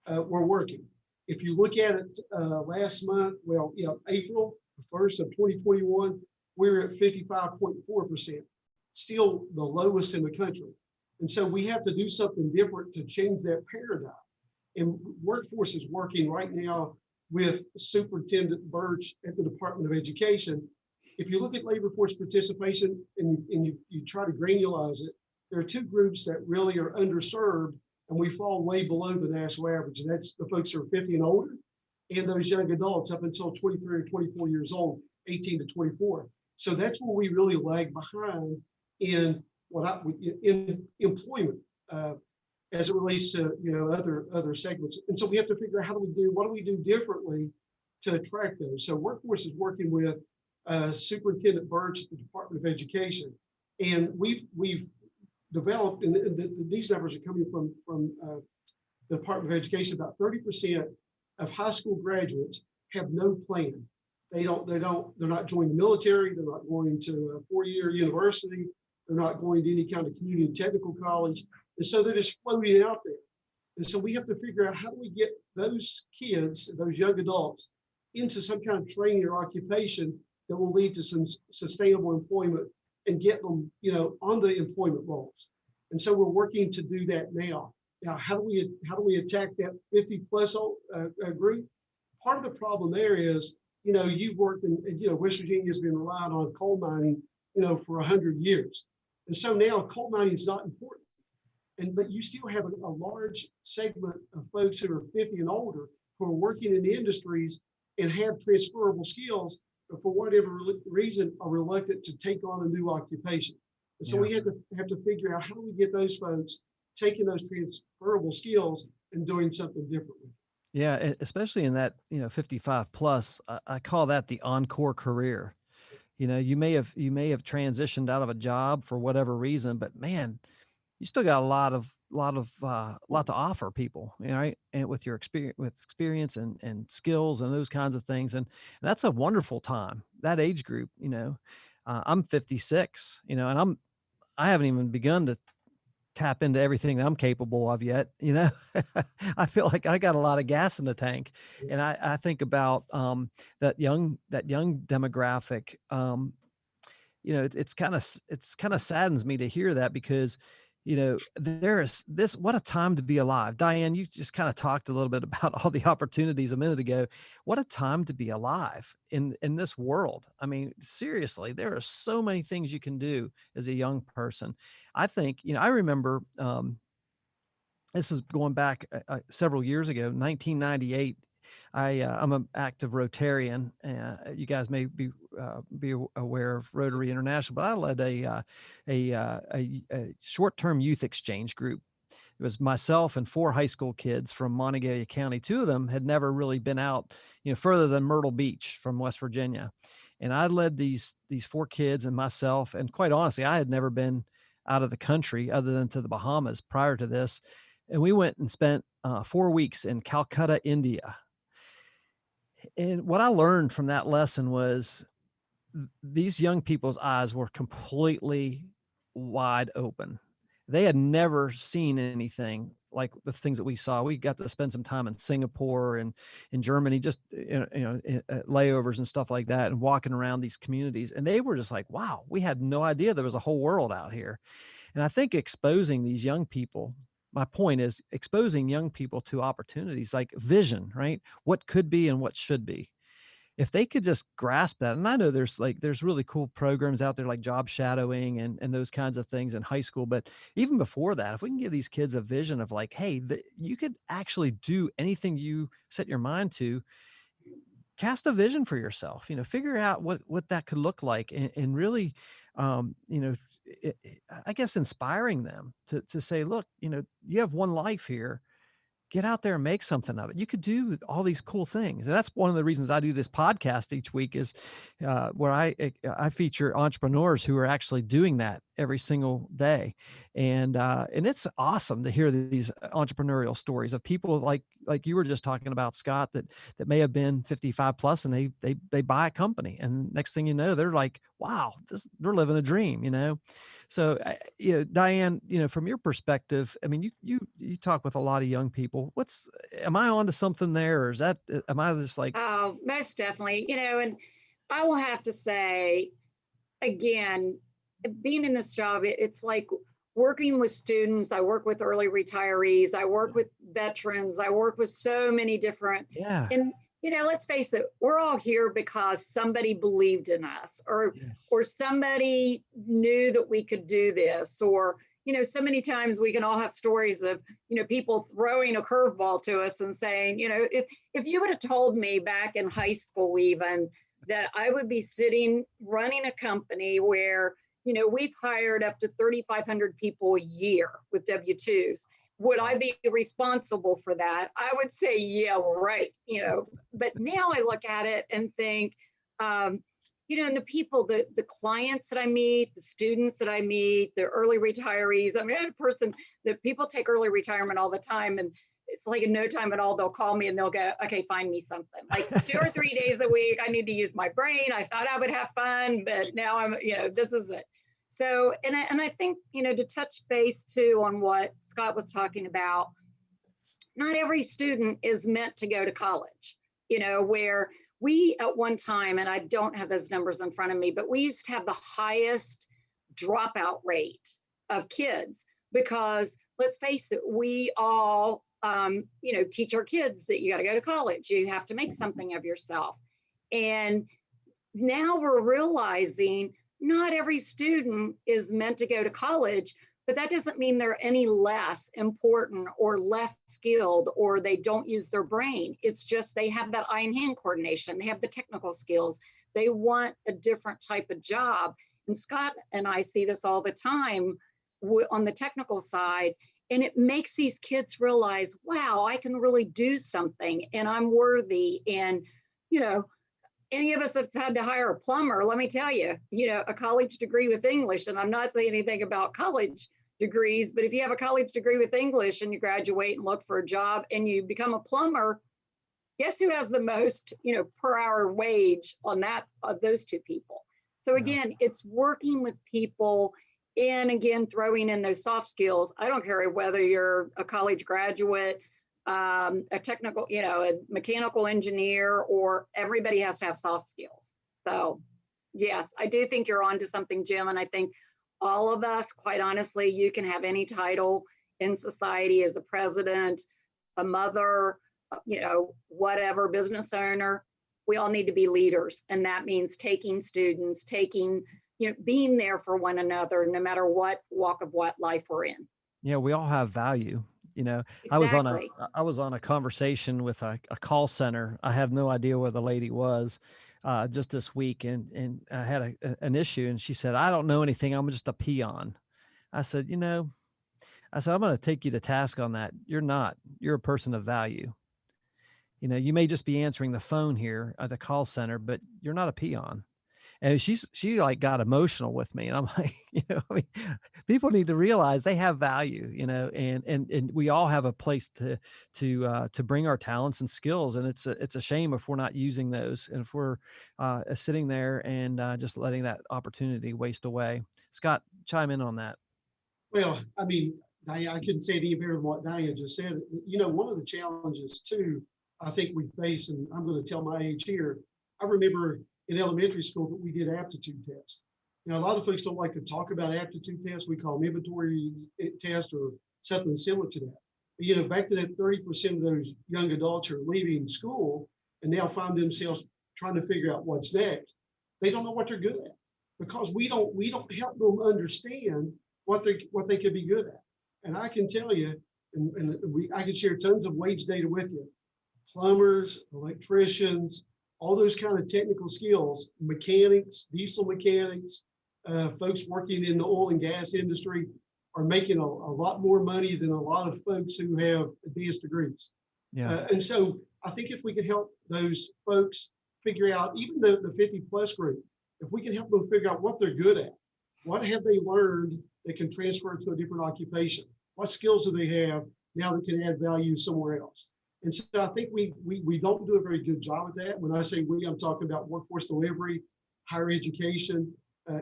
were working. If you look at it last month, April 1st of 2021, we're at 55.4%, still the lowest in the country. And so we have to do something different to change that paradigm. And Workforce is working right now with Superintendent Birch at the Department of Education. If you look at labor force participation and you try to granularize it, there are two groups that really are underserved, and we fall way below the national average. And that's the folks who are 50 and older, and those young adults up until 23 or 24 years old, 18 to 24. So that's where we really lag behind in in employment as it relates to other segments. And so we have to figure out what do we do differently to attract those. So Workforce is working with Superintendent Birch at the Department of Education, and we've developed, and these numbers are coming from the Department of Education. About 30% of high school graduates have no plan. They're not joining the military. They're not going to a four-year university. They're not going to any kind of community and technical college. And so they're just floating out there. And so we have to figure out, how do we get those kids, those young adults, into some kind of training or occupation that will lead to some sustainable employment and get them, on the employment rolls. And so we're working to do that now. Now, how do we attack that 50 plus group? Part of the problem there is, you've worked in, West Virginia has been relying on coal mining, for 100 years. And so now coal mining is not important. But you still have a large segment of folks who are 50 and older who are working in the industries and have transferable skills, but for whatever reason are reluctant to take on a new occupation. And so we have to figure out, how do we get those folks taking those transferable skills and doing something differently. Yeah, especially in that, 55 plus, I call that the encore career. You may have transitioned out of a job for whatever reason, but man, you still got a lot to offer people, right? And with your experience and skills and those kinds of things. And that's a wonderful time, that age group. I'm 56, and I haven't even begun to tap into everything that I'm capable of yet. I feel like I got a lot of gas in the tank. And I think about that young demographic. It's kind of saddens me to hear that, because there is this, what a time to be alive. Diane, you just kind of talked a little bit about all the opportunities a minute ago. What a time to be alive in this world. I mean, seriously, there are so many things you can do as a young person. I think, I remember, this is going back several years ago, 1998. I'm an active Rotarian. You guys may be aware of Rotary International, but I led a short-term youth exchange group. It was myself and 4 high school kids from Montague County. 2 of them had never really been out, further than Myrtle Beach from West Virginia. And I led these 4 kids and myself. And quite honestly, I had never been out of the country other than to the Bahamas prior to this. And we went and spent 4 weeks in Calcutta, India. And what I learned from that lesson was these young people's eyes were completely wide open. They had never seen anything like the things that we saw. We got to spend some time in Singapore and in Germany, just layovers and stuff like that, and walking around these communities. And they were just like, wow, we had no idea there was a whole world out here. And I think exposing these young people, my point is exposing young people to opportunities like vision, right? What could be and what should be. If they could just grasp that, and I know there's really cool programs out there like job shadowing and those kinds of things in high school. But even before that, if we can give these kids a vision of like, hey, you could actually do anything you set your mind to, cast a vision for yourself, figure out what that could look like, and really, I guess inspiring them to say, look, you have one life here. Get out there and make something of it. You could do all these cool things. And that's one of the reasons I do this podcast each week, is where I feature entrepreneurs who are actually doing that every single day. And it's awesome to hear these entrepreneurial stories of people like you were just talking about, Scott, that may have been 55 plus, and they buy a company. And next thing you know, they're like, wow, they're living a dream, So, Diane, from your perspective, I mean, you talk with a lot of young people. Am I onto something there, or am I just like? Oh, most definitely. And I will have to say, again, being in this job, it's like working with students. I work with early retirees. I work with veterans. I work with so many different. Yeah. And let's face it, we're all here because somebody believed in us, or somebody knew that we could do this, or so many times we can all have stories of, people throwing a curveball to us and saying, if you would have told me back in high school even that I would be sitting running a company where, we've hired up to 3,500 people a year with W-2s, Would I be responsible for that? I would say, yeah, right. But now I look at it and think, and the people, the clients that I meet, the students that I meet, the early retirees. I mean, I had a person that people take early retirement all the time, and it's like in no time at all, they'll call me and they'll go, okay, find me something. Like 2 or 3 days a week, I need to use my brain. I thought I would have fun, but now I'm, this is it. So, and I think, to touch base too on what Scott was talking about, not every student is meant to go to college, where we at one time, and I don't have those numbers in front of me, but we used to have the highest dropout rate of kids because let's face it, we all, teach our kids that you got to go to college. You have to make something of yourself. And now we're realizing not every student is meant to go to college, but that doesn't mean they're any less important or less skilled or they don't use their brain. It's just they have that eye and hand coordination. They have the technical skills. They want a different type of job. And Scott and I see this all the time on the technical side. And it makes these kids realize, wow, I can really do something and I'm worthy. And, any of us have had to hire a plumber, let me tell you, a college degree with English, and I'm not saying anything about college degrees, but if you have a college degree with English and you graduate and look for a job and you become a plumber, guess who has the most, per hour wage on that of those two people? So again, it's working with people and again, throwing in those soft skills. I don't care whether you're a college graduate, a technical, a mechanical engineer, or everybody has to have soft skills. So yes, I do think you're onto something, Jim. And I think all of us, quite honestly, you can have any title in society as a president, a mother, whatever, business owner. We all need to be leaders. And that means taking students, being there for one another, no matter what walk of what life we're in. Yeah, we all have value. Exactly. I was on a conversation with a call center. I have no idea where the lady was just this week, and I had an issue, and she said, "I don't know anything. I'm just a peon." I said, I'm going to take you to task on that. You're not. You're a person of value. You may just be answering the phone here at the call center, but you're not a peon. And she like got emotional with me, and I'm like, people need to realize they have value, and we all have a place to bring our talents and skills. And it's a shame if we're not using those, and if we're sitting there and just letting that opportunity waste away. Scott, chime in on that. Well, I mean, Diane, I couldn't say it any better than what Diane just said. One of the challenges too, I think we face, and I'm going to tell my age here. I remember in elementary school that we did aptitude tests. A lot of folks don't like to talk about aptitude tests. We call them inventory tests or something similar to that. But, back to that 30% of those young adults are leaving school and now find themselves trying to figure out what's next. They don't know what they're good at because we don't help them understand what they could be good at. And I can tell you, I can share tons of wage data with you. Plumbers, electricians, all those kind of technical skills, mechanics, diesel mechanics, folks working in the oil and gas industry are making a lot more money than a lot of folks who have advanced degrees. Yeah. And so I think if we could help those folks figure out, even the 50 plus group, if we can help them figure out what they're good at, what have they learned that can transfer to a different occupation? What skills do they have now that can add value somewhere else? And so I think we don't do a very good job at that. When I say we, I'm talking about workforce delivery, higher education,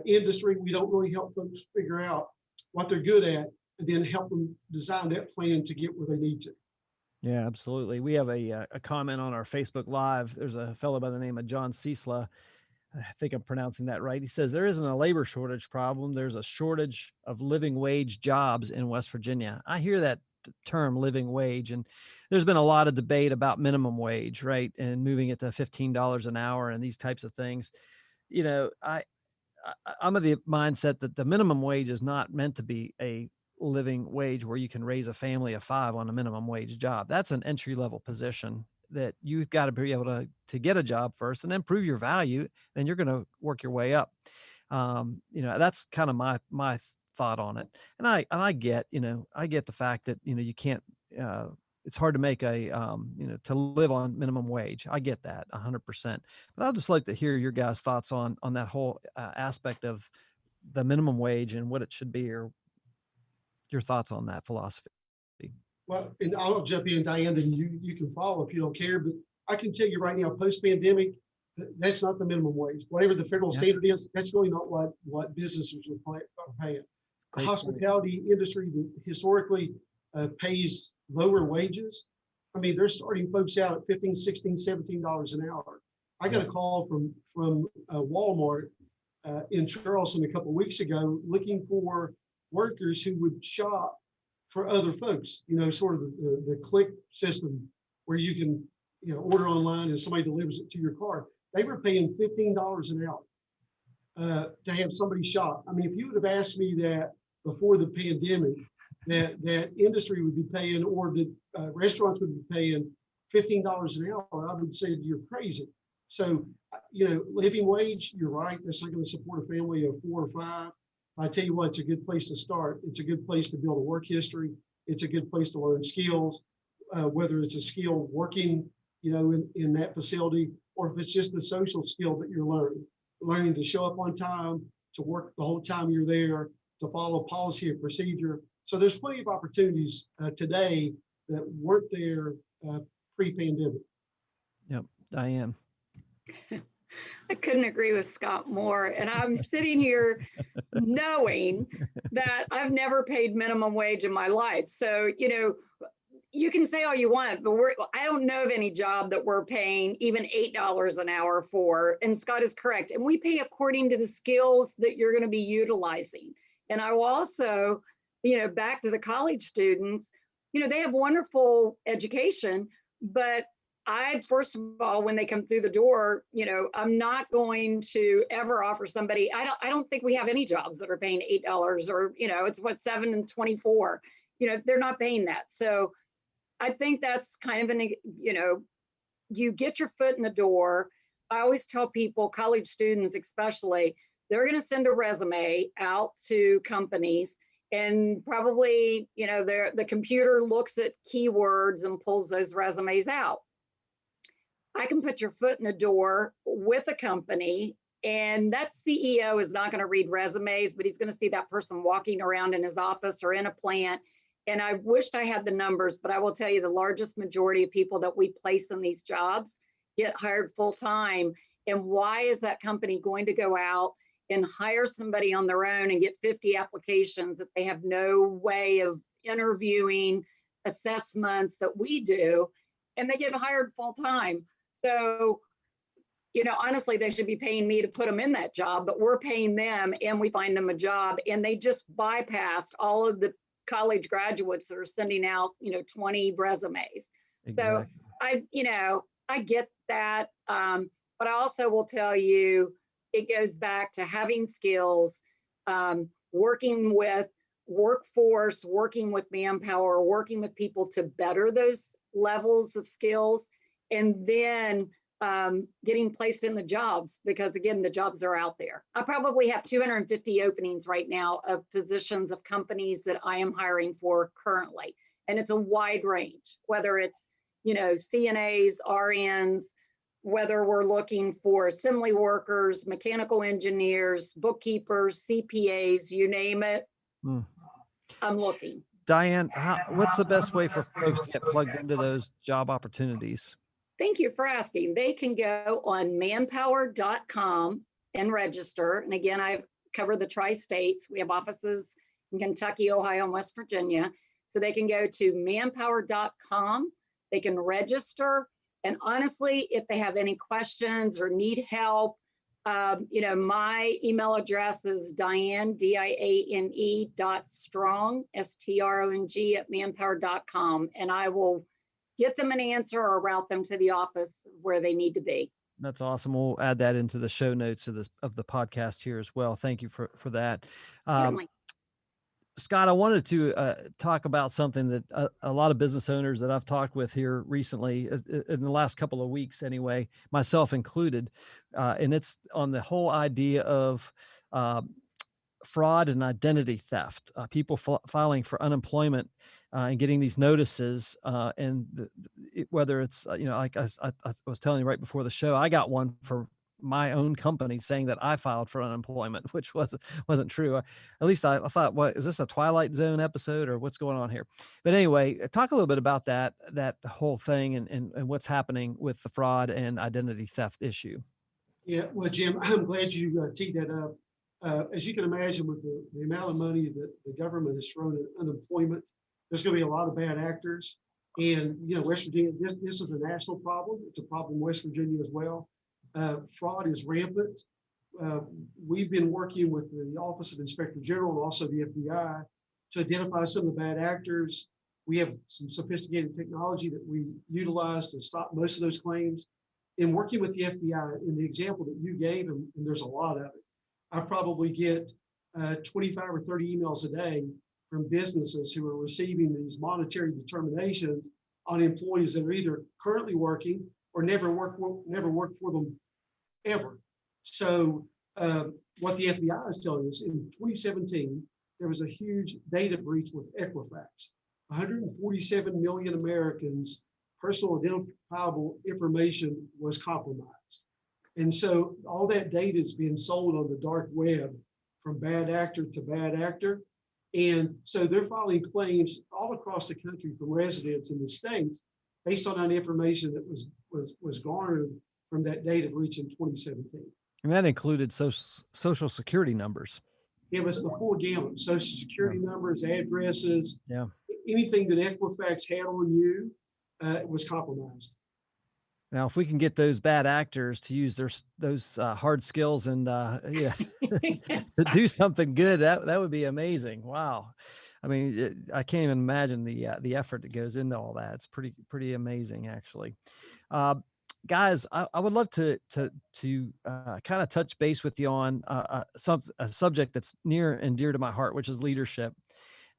industry. We don't really help folks figure out what they're good at and then help them design that plan to get where they need to. Yeah, absolutely. We have a comment on our Facebook Live. There's a fellow by the name of John Ciesla. I think I'm pronouncing that right. He says, there isn't a labor shortage problem. There's a shortage of living wage jobs in West Virginia. I hear that term, living wage, and there's been a lot of debate about minimum wage, right? And moving it to $15 an hour and these types of things. I'm of the mindset that the minimum wage is not meant to be a living wage where you can raise a family of 5 on a minimum wage job. That's an entry level position that you've got to be able to get a job first and then prove your value. Then you're going to work your way up. That's kind of my thought on it. And I get, I get the fact that, you can't, it's hard to make to live on minimum wage. I get that 100%. But I'd just like to hear your guys' thoughts on that whole aspect of the minimum wage and what it should be, or your thoughts on that philosophy. Well, and I'll jump in, Diane, then you can follow if you don't care. But I can tell you right now, post-pandemic, that's not the minimum wage. Whatever the federal standard is, that's really not what businesses are paying. The hospitality industry that historically pays lower wages. I mean, they're starting folks out at $15, $16, $17 an hour. I got a call from Walmart in Charleston a couple of weeks ago looking for workers who would shop for other folks, sort of the click system where you can, order online and somebody delivers it to your car. They were paying $15 an hour to have somebody shop. I mean, if you would have asked me that before the pandemic, that industry would be paying, or the restaurants would be paying $15 an hour, I would say you're crazy. So, living wage, you're right. That's not going to support a family of 4 or 5. I tell you what, it's a good place to start. It's a good place to build a work history. It's a good place to learn skills, whether it's a skill working, in that facility, or if it's just the social skill that you're learning to show up on time, to work the whole time you're there, to follow policy and procedure. So there's plenty of opportunities today that weren't there pre-pandemic. Yep, Diane. I couldn't agree with Scott more. And I'm sitting here knowing that I've never paid minimum wage in my life. So, you can say all you want, but I don't know of any job that we're paying even $8 an hour for. And Scott is correct. And we pay according to the skills that you're going to be utilizing. And I will also, back to the college students, they have wonderful education, but first of all, when they come through the door, I'm not going to ever offer somebody, I don't think we have any jobs that are paying $8 or, it's what, $7 and $24, they're not paying that. So I think that's kind of you get your foot in the door. I always tell people, college students especially, they're going to send a resume out to companies, and probably, the computer looks at keywords and pulls those resumes out. I can put your foot in the door with a company, and that CEO is not going to read resumes, but he's going to see that person walking around in his office or in a plant. And I wished I had the numbers, but I will tell you the largest majority of people that we place in these jobs get hired full time. And why is that company going to go out and hire somebody on their own and get 50 applications that they have no way of interviewing, assessments that we do, and they get hired full time? So, honestly, they should be paying me to put them in that job, but we're paying them and we find them a job, and they just bypassed all of the college graduates that are sending out, 20 resumes. Exactly. So I get that. But I also will tell you, it goes back to having skills, working with workforce, working with manpower, working with people to better those levels of skills, and then getting placed in the jobs, because again, the jobs are out there. I probably have 250 openings right now of positions of companies that I am hiring for currently. And it's a wide range, whether it's, CNAs, RNs, whether we're looking for assembly workers, mechanical engineers, bookkeepers, CPAs, you name it. I'm looking. Diane, what's the best way for folks to get plugged into those job opportunities? Thank you for asking. They can go on manpower.com and register. And again, I cover the tri-states. We have offices in Kentucky, Ohio, and West Virginia. So they can go to manpower.com. They can register. And honestly, if they have any questions or need help, my email address is Diane, DIANE .strong, STRONG @manpower.com. And I will get them an answer or route them to the office where they need to be. That's awesome. We'll add that into the show notes of the podcast here as well. Thank you for that. Scott, I wanted to talk about something that a lot of business owners that I've talked with here recently, in the last couple of weeks anyway, myself included, and it's on the whole idea of fraud and identity theft, people filing for unemployment and getting these notices, whether it's, like I was telling you right before the show, I got one for my own company saying that I filed for unemployment, which wasn't true. At least I thought, what is this, a Twilight Zone episode or what's going on here? But anyway, talk a little bit about that whole thing and what's happening with the fraud and identity theft issue. Yeah, well, Jim, I'm glad you teed that up. As you can imagine, with the amount of money that the government has thrown at unemployment, there's going to be a lot of bad actors. And, West Virginia, this is a national problem. It's a problem in West Virginia as well. Fraud is rampant. We've been working with the Office of Inspector General and also the FBI to identify some of the bad actors. We have some sophisticated technology that we utilize to stop most of those claims. In working with the FBI, in the example that you gave, and there's a lot of it, I probably get 25 or 30 emails a day from businesses who are receiving these monetary determinations on employees that are either currently working or never worked for them ever. So what the FBI is telling us, in 2017, there was a huge data breach with Equifax. 147 million Americans' personal identifiable information was compromised. And so all that data is being sold on the dark web from bad actor to bad actor. And so they're filing claims all across the country from residents in the states based on that information that was garnered from that data breach in 2017. And that included social security numbers. It was the full gamut: social security numbers, addresses, yeah, anything that Equifax had on you was compromised. Now, if we can get those bad actors to use those hard skills and to do something good, that would be amazing. Wow, I mean, I can't even imagine the effort that goes into all that. It's pretty amazing, actually. Guys, I would love to kind of touch base with you on a subject that's near and dear to my heart, which is leadership.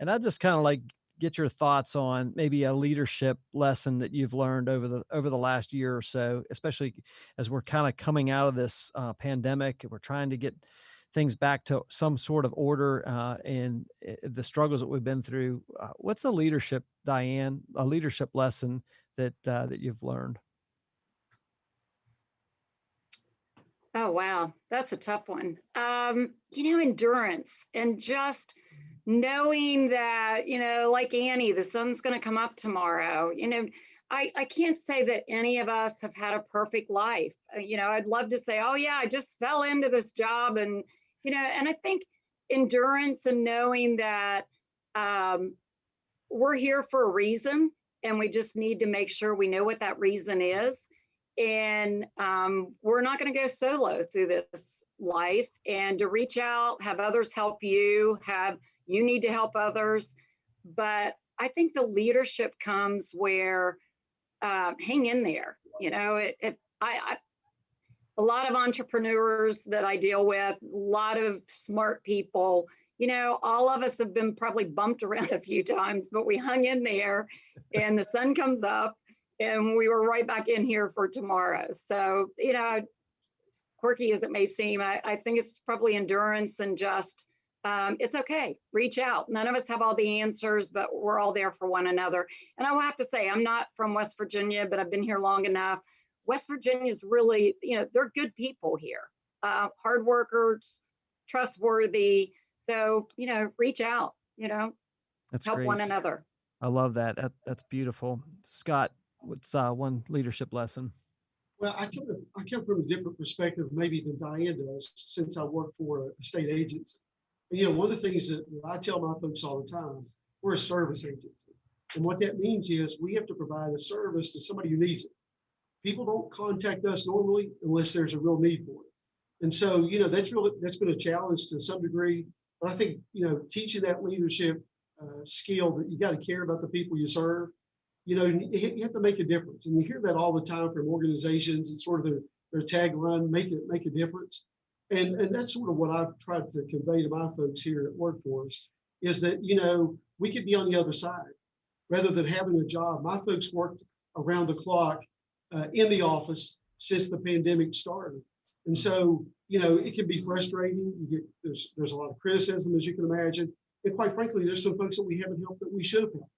And I just kind of like get your thoughts on maybe a leadership lesson that you've learned over the last year or so, especially as we're kind of coming out of this pandemic and we're trying to get things back to some sort of order and the struggles that we've been through. What's a leadership lesson that you've learned? Oh, wow. That's a tough one. Endurance and just knowing that, like Annie, the sun's going to come up tomorrow. I can't say that any of us have had a perfect life. I'd love to say, oh yeah, I just fell into this job. And I think endurance and knowing that we're here for a reason and we just need to make sure we know what that reason is. And we're not going to go solo through this life, and to reach out, have others help you, you need to help others. But I think the leadership comes where hang in there. A lot of entrepreneurs that I deal with, a lot of smart people, all of us have been probably bumped around a few times, but we hung in there and the sun comes up and we were right back in here for tomorrow. So, quirky as it may seem, I think it's probably endurance and just, it's okay, reach out. None of us have all the answers, but we're all there for one another. And I will have to say, I'm not from West Virginia, but I've been here long enough. West Virginia is really, they're good people here, hard workers, trustworthy. So, reach out, That's help great. one another. I love that. That's beautiful. Scott, what's one leadership lesson? Well, I come from a different perspective maybe than Diane does, since I work for a state agency. One of the things that I tell my folks all the time, we're a service agency. And what that means is we have to provide a service to somebody who needs it. People don't contact us normally unless there's a real need for it. And so, that's been a challenge to some degree. But I think, teaching that leadership skill that you got to care about the people you serve, you have to make a difference. And you hear that all the time from organizations. It's sort of their tagline, make a difference. And that's sort of what I've tried to convey to my folks here at Workforce is that, we could be on the other side rather than having a job. My folks worked around the clock in the office since the pandemic started. And so, it can be frustrating. There's a lot of criticism, as you can imagine. And quite frankly, there's some folks that we haven't helped that we should have helped.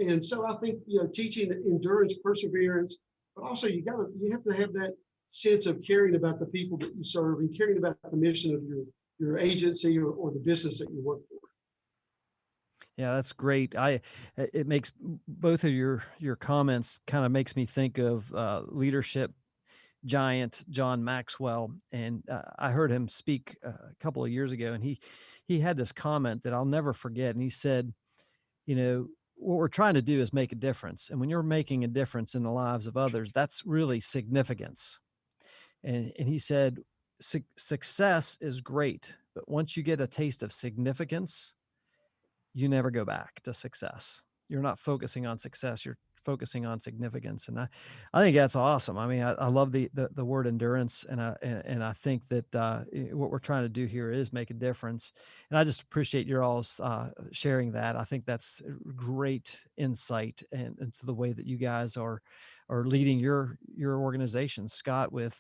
And so I think, teaching endurance, perseverance, but also you have to have that sense of caring about the people that you serve and caring about the mission of your agency or the business that you work for. Yeah, that's great. It makes both of your comments kind of makes me think of leadership giant John Maxwell, and I heard him speak a couple of years ago, and he had this comment that I'll never forget, and he said, what we're trying to do is make a difference, and when you're making a difference in the lives of others, that's really significance. And he said, success is great, but once you get a taste of significance, you never go back to success. You're not focusing on success. You're focusing on significance. And I think that's awesome. I mean, I love the word endurance. And I think that what we're trying to do here is make a difference. And I just appreciate your all's sharing that. I think that's great insight into the way that you guys are leading your organization. Scott with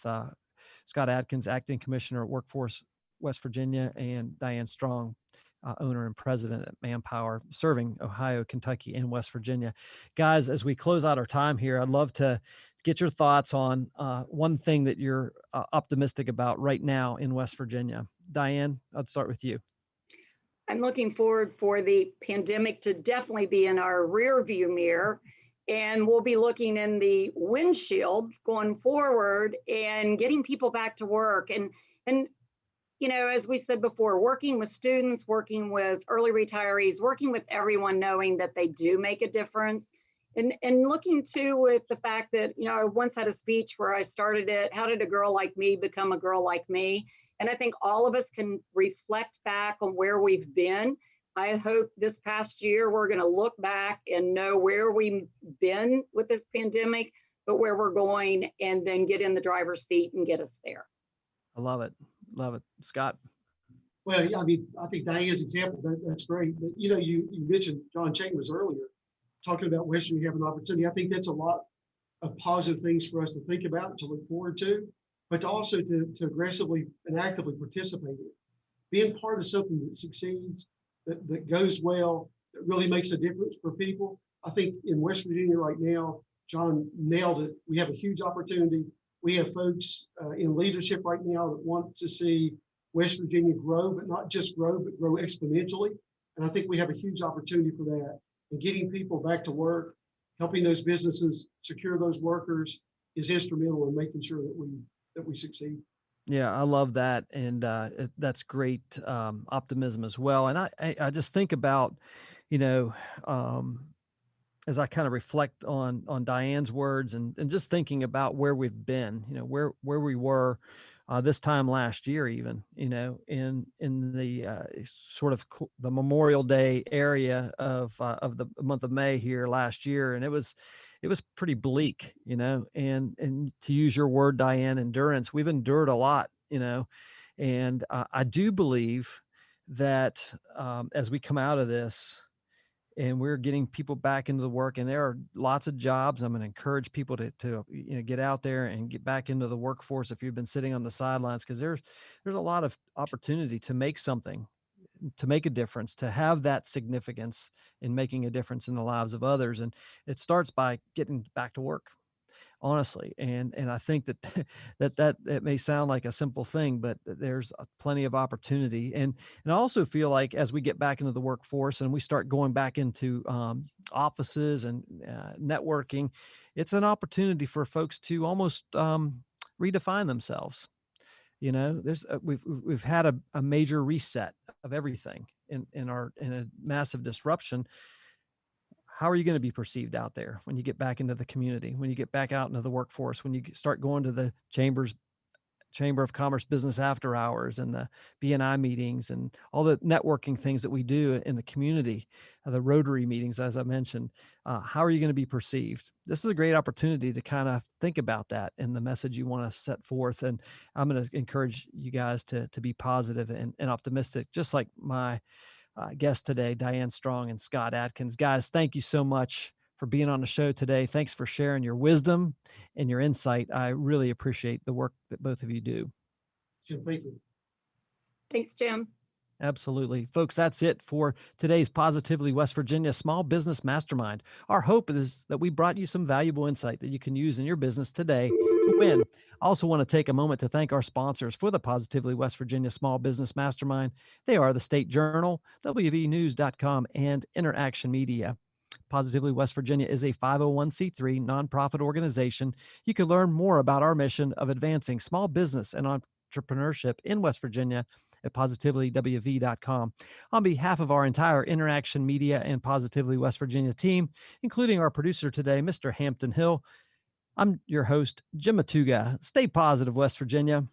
Scott Atkins, Acting Commissioner at Workforce West Virginia, and Diane Strong, owner and president at Manpower, serving Ohio, Kentucky, and West Virginia. Guys, as we close out our time here, I'd love to get your thoughts on one thing that you're optimistic about right now in West Virginia. Diane, I'd start with you. I'm looking forward for the pandemic to definitely be in our rear view mirror. And we'll be looking in the windshield going forward and getting people back to work. And as we said before, working with students, working with early retirees, working with everyone, knowing that they do make a difference. And looking too with the fact that, I once had a speech where I started it, how did a girl like me become a girl like me? And I think all of us can reflect back on where we've been. I hope this past year, we're going to look back and know where we've been with this pandemic, but where we're going, and then get in the driver's seat and get us there. I love it. Love it. Scott? Well, yeah, I mean, I think Diane's example, that's great. But, you mentioned John Chambers earlier, talking about Western, you have an opportunity. I think that's a lot of positive things for us to think about, to look forward to, but to also to aggressively and actively participate in. Being part of something that succeeds, that goes well, that really makes a difference for people. I think in West Virginia right now, John nailed it. We have a huge opportunity. We have folks in leadership right now that want to see West Virginia grow, but not just grow, but grow exponentially. And I think we have a huge opportunity for that. And getting people back to work, helping those businesses secure those workers is instrumental in making sure that we succeed. Yeah, I love that. And that's great optimism as well. And I just think about, as I kind of reflect on Diane's words and just thinking about where we've been, where we were this time last year, even, in the sort of the Memorial Day area of the month of May here last year. And it was pretty bleak, and to use your word, Diane, endurance, we've endured a lot, and I do believe that as we come out of this and we're getting people back into the work, and there are lots of jobs, I'm going to encourage people to get out there and get back into the workforce if you've been sitting on the sidelines, because there's a lot of opportunity to make something, to make a difference, to have that significance in making a difference in the lives of others. And it starts by getting back to work, honestly. And I think that it may sound like a simple thing, but there's plenty of opportunity. And I also feel like as we get back into the workforce and we start going back into offices and networking, it's an opportunity for folks to almost redefine themselves. There's we've had a major reset of everything in a massive disruption. How are you going to be perceived out there when you get back into the community, when you get back out into the workforce, when you start going to the Chamber of Commerce business after hours and the BNI meetings and all the networking things that we do in the community, the Rotary meetings, as I mentioned? How are you going to be perceived? This is a great opportunity to kind of think about that and the message you want to set forth. And I'm going to encourage you guys to be positive and optimistic, just like my guests today, Diane Strong and Scott Atkins. Guys, thank you so much for being on the show today. Thanks for sharing your wisdom and your insight. I really appreciate the work that both of you do. Jim, thank you. Thanks, Jim. Absolutely. Folks, that's it for today's Positively West Virginia Small Business Mastermind. Our hope is that we brought you some valuable insight that you can use in your business today to win. I also want to take a moment to thank our sponsors for the Positively West Virginia Small Business Mastermind. They are the State Journal, WVNews.com, and Interaction Media. Positively West Virginia is a 501c3 nonprofit organization. You can learn more about our mission of advancing small business and entrepreneurship in West Virginia at positivelyWV.com. On behalf of our entire Interaction Media and Positively West Virginia team, including our producer today, Mr. Hampton Hill, I'm your host, Jim Matuga. Stay positive, West Virginia.